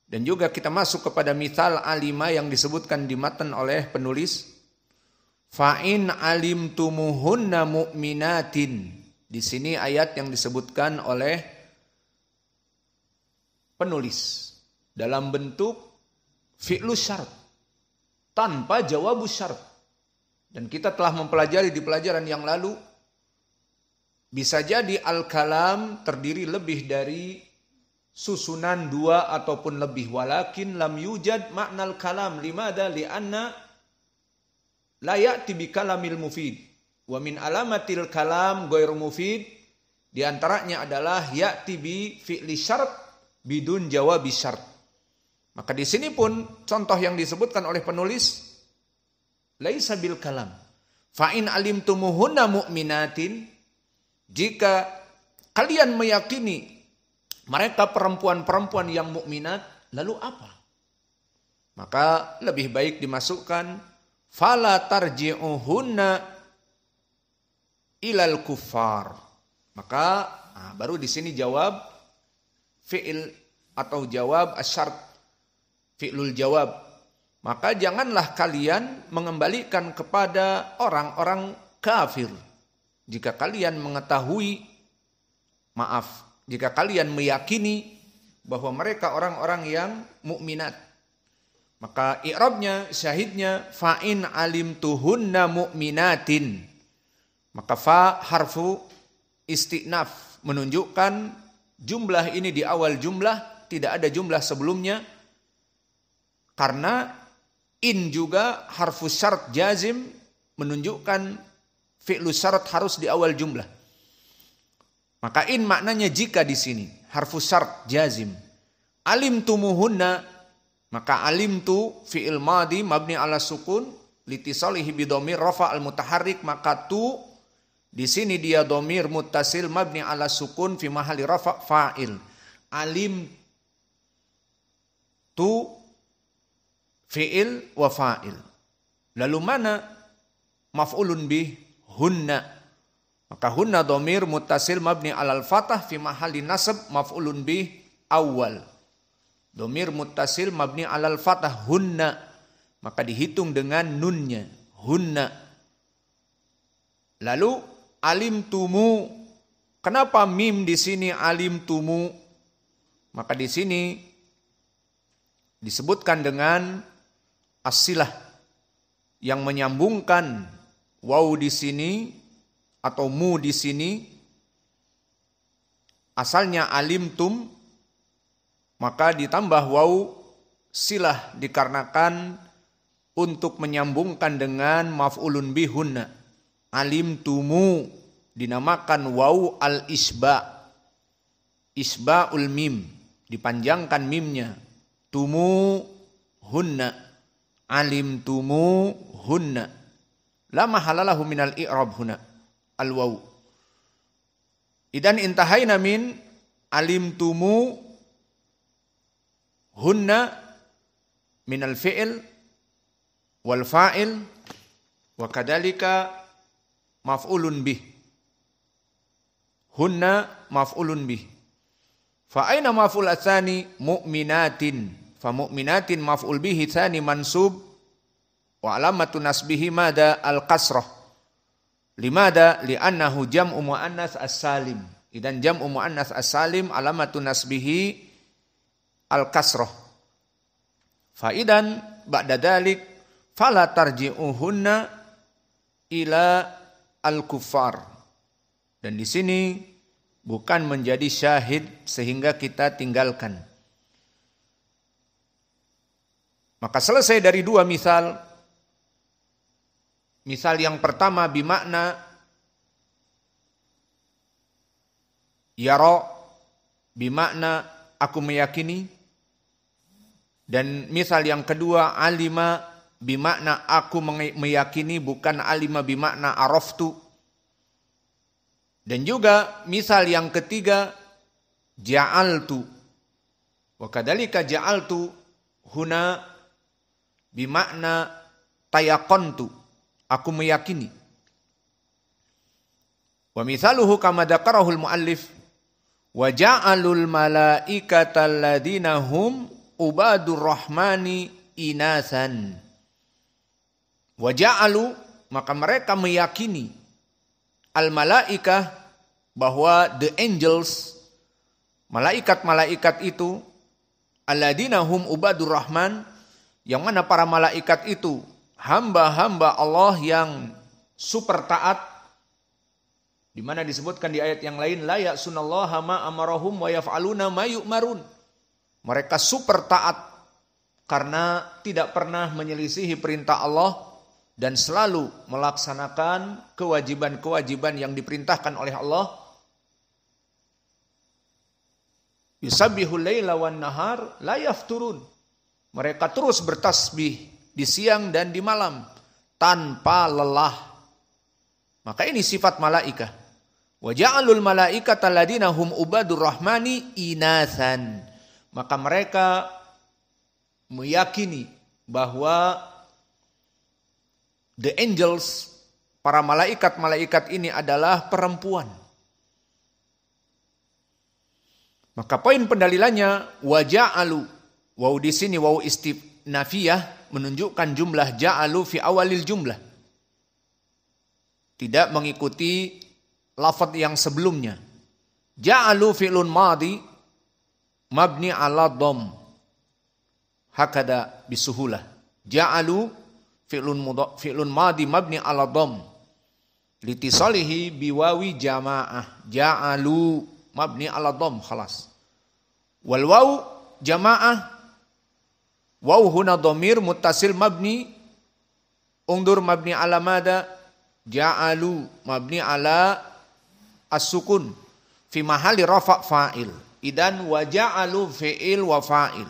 Dan juga kita masuk kepada misal alima yang disebutkan di matan oleh penulis. Fa'in alimtumuhunna mu'minatin. Di sini ayat yang disebutkan oleh penulis dalam bentuk fi'lu syarat tanpa jawabu syarat. Dan kita telah mempelajari di pelajaran yang lalu, bisa jadi al-kalam terdiri lebih dari susunan dua ataupun lebih, walakin lam yujad maknal kalam. Limada? Lianna la ya'ti bi kalamil mufid. Wa min alamatil kalam ghairu mufid, di antaranya adalah ya'ti bi fi'li syarat bidun jawabi syarat. Maka di sini pun contoh yang disebutkan oleh penulis laisa bil kalam. Fa in alimtumuhunna mu'minatin, jika kalian meyakini mereka perempuan-perempuan yang mukminat, lalu apa? Maka lebih baik dimasukkan fala tarji'uhunna ilal kuffar. Maka baru di sini jawab fi'il atau jawab asyart, fi'lul jawab. Maka janganlah kalian mengembalikan kepada orang-orang kafir jika kalian mengetahui, jika kalian meyakini bahwa mereka orang-orang yang mukminat. Maka i'rabnya, syahidnya, fa'in alimtuhunna mu'minatin. Maka fa harfu istinaf, menunjukkan jumlah ini di awal jumlah, tidak ada jumlah sebelumnya. Karena in juga harfu syarat jazim, menunjukkan fi'lu syarat harus di awal jumlah. Maka in maknanya jika di sini, harfu syarat jazim. Alimtumuhunna, maka alimtu fi'il madi mabni ala sukun litisalihi bidhamir rafa al mutaharrik, maka tu di sini dia dhamir muttasil mabni ala sukun fi mahalli rafa fa'il. Alim tu fi'il wa fa'il. Lalu mana maf'ulun bih? Hunna. Maka hunna dhamir muttasil mabni alal fatah fi mahalli nasab maf'ulun bih awal. Dhamir muttasil mabni alal fatah hunna. Maka dihitung dengan nunnya, hunna. Lalu alimtumu. Kenapa mim di sini alimtumu? Maka di sini disebutkan dengan as-silah yang menyambungkan waw di sini atau mu di sini, asalnya alimtum, maka ditambah waw silah dikarenakan untuk menyambungkan dengan maf'ulun bihunna. Alimtumu dinamakan waw al-isba, isba'ul mim, dipanjangkan mimnya. Tumu hunna, alimtumu hunna. La mahalalahu minal i'rab huna al-waw. Idan intahaina min alimtumu hunna minal fi'il wal fa'il wa kadhalika maf'ulun bih. Hunna maf'ulun bih. Fa aina maf'ul atsani mu'minatin. Fa mu'minatin maf'ul bihi tsani mansub wa alamatu nasbihi mada al-kasrah. Limada? Li'annahu jam'u mu'annas as-salim. Idan jam'u mu'annas as-salim alamatu nasbihi al-kasrah. Faidan ba'da dalik fala tarji'uhunna ila al-kuffar. Dan di sini bukan menjadi syahid sehingga kita tinggalkan. Maka selesai dari dua misal. Misal yang pertama bimakna yara, bimakna aku meyakini. Dan misal yang kedua alima, bimakna aku meyakini, bukan alima bimakna araftu. Dan juga misal yang ketiga ja'altu. Wa kadzalika ja'altu huna bimakna tayaqantu, aku meyakini. Wa mithaluhu kama dzakarahul muallif wa ja'alul malaikata alladziina hum ubadur rahmani inasan. Wa ja'alu, maka mereka meyakini al malaikah, bahwa the angels, malaikat-malaikat itu, alladzina hum ubadur rahman, yang mana para malaikat itu hamba-hamba Allah yang super taat, di mana disebutkan di ayat yang lain, la ya'sunallaha ma amarahum wa yaf'aluna ma yu'marun. Mereka super taat karena tidak pernah menyelisihi perintah Allah dan selalu melaksanakan kewajiban-kewajiban yang diperintahkan oleh Allah. Yusabbihul laila wan nahar la yafturun. Mereka terus bertasbih di siang dan di malam tanpa lelah. Maka ini sifat malaikah. Wa ja'alul malaikata alladziina hum ubadur rahmani inasan. Maka mereka meyakini bahwa the angels, para malaikat-malaikat ini adalah perempuan. Maka poin pendalilannya wa ja'alu. Waw di sini waw istinafiyah menunjukkan jumlah ja'alu fi awalil jumlah. Tidak mengikuti lafaz yang sebelumnya. Ja'alu fi'lun madi mabni ala dham. Hakada bisuhulah. Ja'alu fi'lun madi mabni ala dham. Litisalihi biwawi jamaah. Ja'alu mabni ala dham. Khalas. Wal waw jamaah. Waw huna dhamir muttasil mabni. Ungdur mabni ala mada. Ja'alu mabni ala as-sukun fi mahali rafa' fa'il. Idan wa ja'alu fi'il wa fa'il.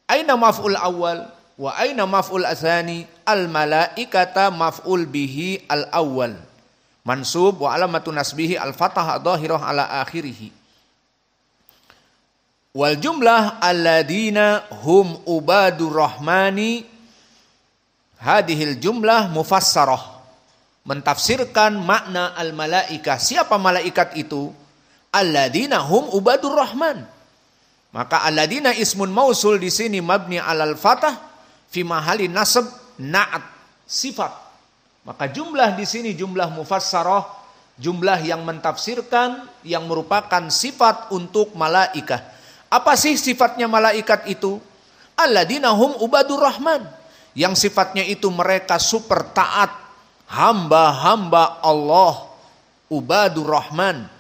Aina maf'ul awal wa aina maf'ul asani? Al malaikata maf'ul bihi al awal. Mansub wa alamatu nasbihi al fathah dhahirah ala akhirih. Wal jumlah alladzina hum ubadur rahmani. Hadhil jumlah mufassarah. Mentafsirkan makna al-malaikah. Siapa malaikat itu? Alladzina hum ubadur rahman. Maka alladzina ismun mausul di sini mabni alal fathah fi mahali nasab na'at sifat. Maka jumlah di sini jumlah mufassarah, jumlah yang mentafsirkan yang merupakan sifat untuk malaikah. Apa sih sifatnya malaikat itu? Alladzina hum ubadur rahman. Yang sifatnya itu mereka super taat, hamba-hamba Allah, ubadur rahman.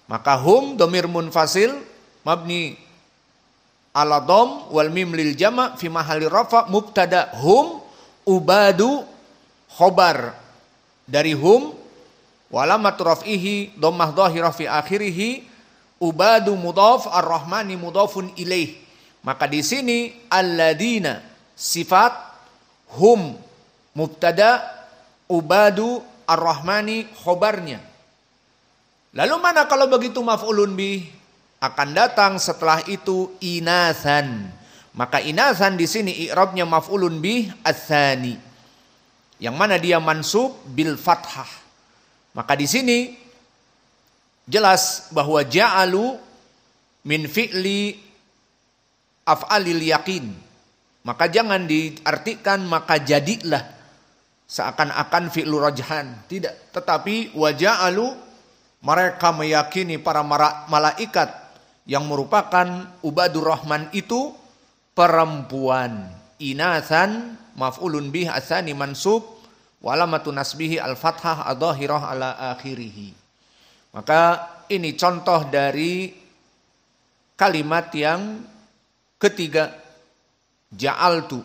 Maka hum dhamir munfasil mabni ala dham wal mim lil jama' fi mahalli rafa' mubtada. Hum ubadu khobar dari hum wa alamat raf'ihi dhammah dhahirah fi akhirih. Ubadu mudhaf ar-rahmani mudhafun ilaih. Maka di sini alladzina sifat, hum mubtada, ubadu ar-rahmani khobarnya. Lalu mana kalau begitu maf'ulun bih? Akan datang setelah itu inasan. Maka inasan di sini i'rabnya maf'ulun bih ats-tsani. Yang mana dia mansub bil fathah. Maka di sini jelas bahwa ja'alu min fi'li af'alil yaqin. Maka jangan diartikan maka jadilah seakan-akan fi'lu rajhan. Tidak, tetapi wa ja'alu, mereka meyakini para malaikat yang merupakan ubadur rahman itu perempuan. Inasan maf'ulun bih asani mansub wa alamatu nasbihi al-fathah adh-dhahirah ala akhirih. Maka ini contoh dari kalimat yang ketiga, ja'altu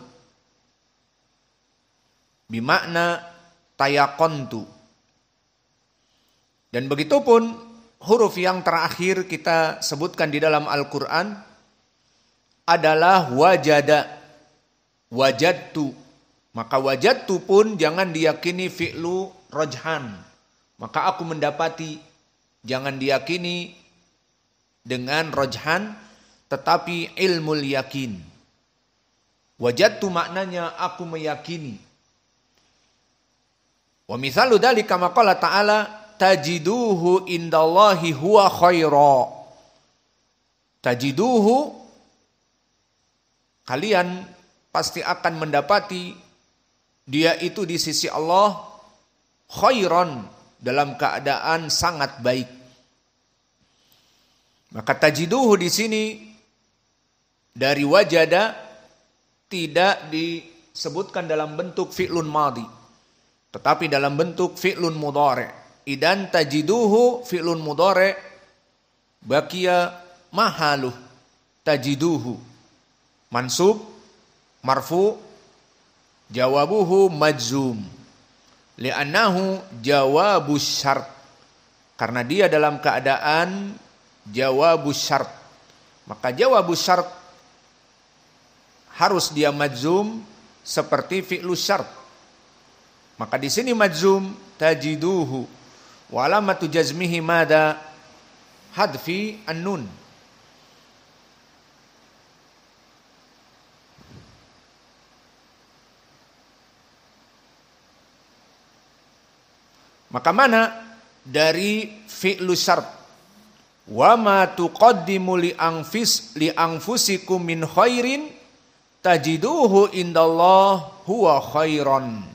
bimakna tayaqantu. Dan begitu pun huruf yang terakhir kita sebutkan di dalam Al-Quran adalah wajada, wajadtu. Maka wajadtu pun jangan diyakini fi'lu rajhan. Maka aku mendapati, jangan diyakini dengan rajhan, tetapi ilmul yakin. Wajadtu maknanya aku meyakini. Wa mithalu dzalika ma qala ta'ala tajiduhu indallahi huwa khaira. Tajiduhu kalian pasti akan mendapati dia itu di sisi Allah khairan, dalam keadaan sangat baik. Maka tajiduhu di sini dari wajada tidak disebutkan dalam bentuk fi'lun madhi, tetapi dalam bentuk fi'lun mudhari'. Idan tajiduhu fi'lun mudhari' baqiya mahaluh tajiduhu mansub marfu jawabuhu majzum li'annahu jawabus syart, karena dia dalam keadaan jawabus syart. Maka jawabus syart harus dia majzum seperti fi'lu syart. Maka di sini majzum tajiduhu wa alamatu jazmihi mada hadfi an-nun. Maka mana dari fi'lu syart? Wa ma tuqaddimu li anfusikum min khairin tajiduhu indallah huwa khairan.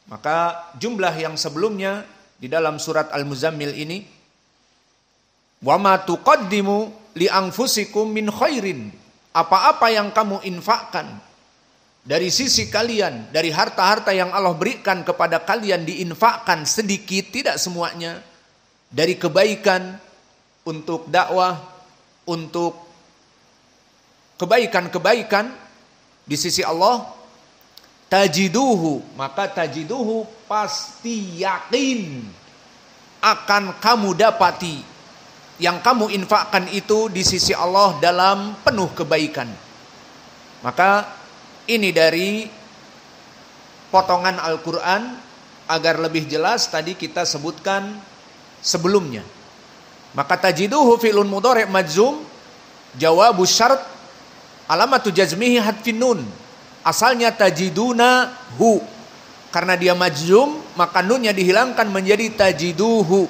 Maka jumlah yang sebelumnya di dalam surat Al-Muzammil ini, wa ma tuqaddimu li anfusikum min khairin, apa-apa yang kamu infakkan dari sisi kalian, dari harta-harta yang Allah berikan kepada kalian, diinfakkan sedikit, tidak semuanya, dari kebaikan untuk dakwah, untuk kebaikan-kebaikan di sisi Allah, tajiduhu, maka tajiduhu pasti yakin akan kamu dapati yang kamu infakkan itu di sisi Allah dalam penuh kebaikan. Maka ini dari potongan Al-Quran, agar lebih jelas tadi kita sebutkan sebelumnya. Maka tajiduhu fi'lun mudhari' majzum, jawabus syart, alamatu jazmihi hadfin nun. Asalnya tajiduna hu, karena dia majzum maka nunnya dihilangkan menjadi tajiduhu.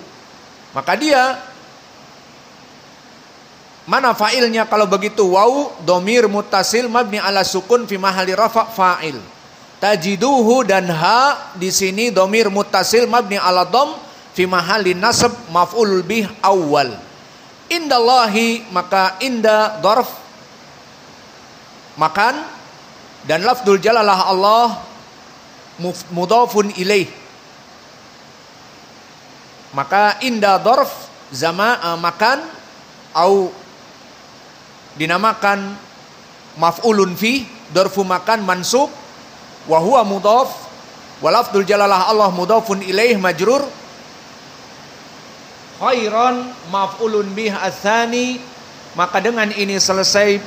Maka dia mana fa'ilnya kalau begitu? Waw dhamir muttasil mabni ala sukun fi mahalli rafa' fa'il. Tajiduhu dan ha di sini dhamir muttasil mabni ala dham fi mahalli nasab maf'ul bih awal. Indallahi, maka inda dharf makan, dan lafdzul jalalah Allah mudhafun ilaih. Maka inda dharf makan au dinamakan maf'ulun fi, dharfu makan mansub wa huwa mudhaf, wa lafdzul jalalah Allah mudhafun ilaih majrur, khairan maf'ulun bih ats-tsani. Maka dengan ini selesai